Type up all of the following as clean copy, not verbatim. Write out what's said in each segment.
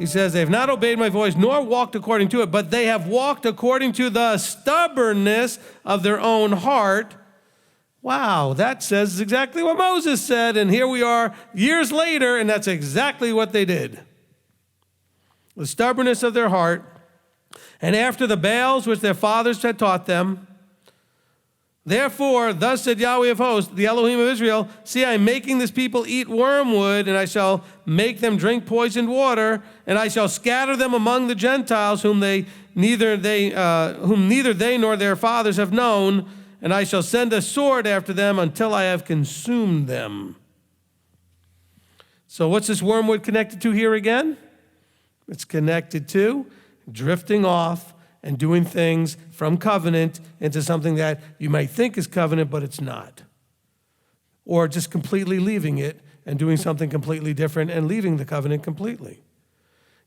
says, they have not obeyed my voice, nor walked according to it, but they have walked according to the stubbornness of their own heart. Wow, that says exactly what Moses said, and here we are years later, and that's exactly what they did. The stubbornness of their heart, and after the Baals which their fathers had taught them. Therefore, thus said Yahweh of hosts, the Elohim of Israel, see, I am making this people eat wormwood, and I shall make them drink poisoned water, and I shall scatter them among the Gentiles, whom neither they nor their fathers have known, and I shall send a sword after them until I have consumed them. So what's this wormwood connected to here again? It's connected to drifting off and doing things from covenant into something that you might think is covenant, but it's not. Or just completely leaving it and doing something completely different and leaving the covenant completely.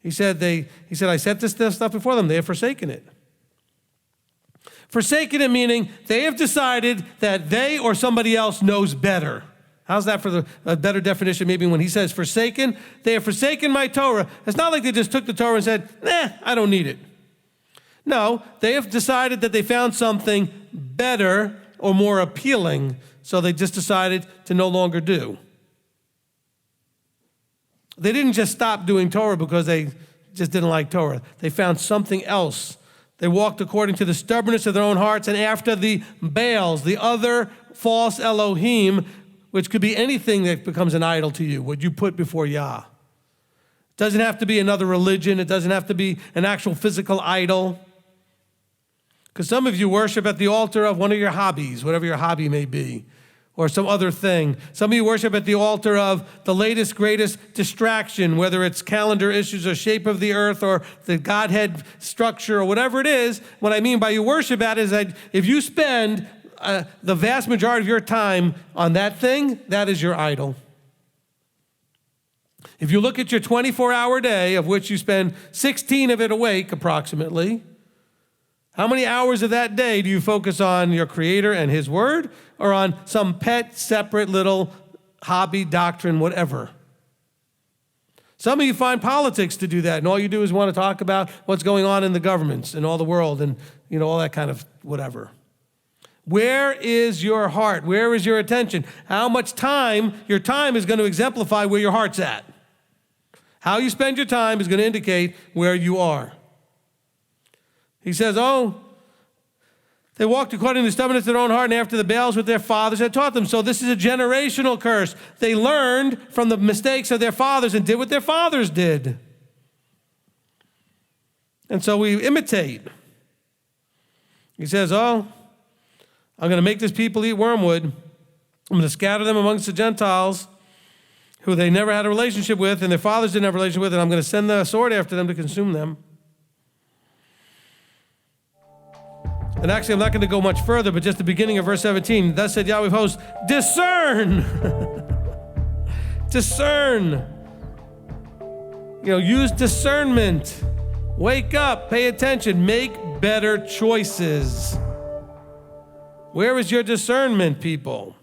He said, I set this stuff before them. They have forsaken it. Forsaken it meaning they have decided that they or somebody else knows better. How's that for a better definition? Maybe when he says forsaken, they have forsaken my Torah. It's not like they just took the Torah and said, I don't need it. No, they have decided that they found something better or more appealing, so they just decided to no longer do. They didn't just stop doing Torah because they just didn't like Torah. They found something else. They walked according to the stubbornness of their own hearts and after the Baals, the other false Elohim, which could be anything that becomes an idol to you, what you put before Yah. It doesn't have to be another religion. It doesn't have to be an actual physical idol. Because some of you worship at the altar of one of your hobbies, whatever your hobby may be, or some other thing. Some of you worship at the altar of the latest, greatest distraction, whether it's calendar issues or shape of the earth or the Godhead structure or whatever it is. What I mean by you worship at is that if you spend the vast majority of your time on that thing, that is your idol. If you look at your 24-hour day, of which you spend 16 of it awake approximately, how many hours of that day do you focus on your Creator and His Word, or on some pet, separate little hobby, doctrine, whatever? Some of you find politics to do that, and all you do is want to talk about what's going on in the governments and all the world and, all that kind of whatever. Where is your heart? Where is your attention? How much time? Your time is going to exemplify where your heart's at. How you spend your time is going to indicate where you are. He says, they walked according to the stubbornness of their own heart and after the Baals which their fathers had taught them. So this is a generational curse. They learned from the mistakes of their fathers and did what their fathers did. And so we imitate. He says, I'm going to make this people eat wormwood. I'm going to scatter them amongst the Gentiles who they never had a relationship with and their fathers didn't have a relationship with, and I'm going to send the sword after them to consume them. And actually, I'm not going to go much further, but just the beginning of verse 17. Thus said Yahweh of hosts, discern. Discern. Use discernment. Wake up, pay attention, make better choices. Where is your discernment, people?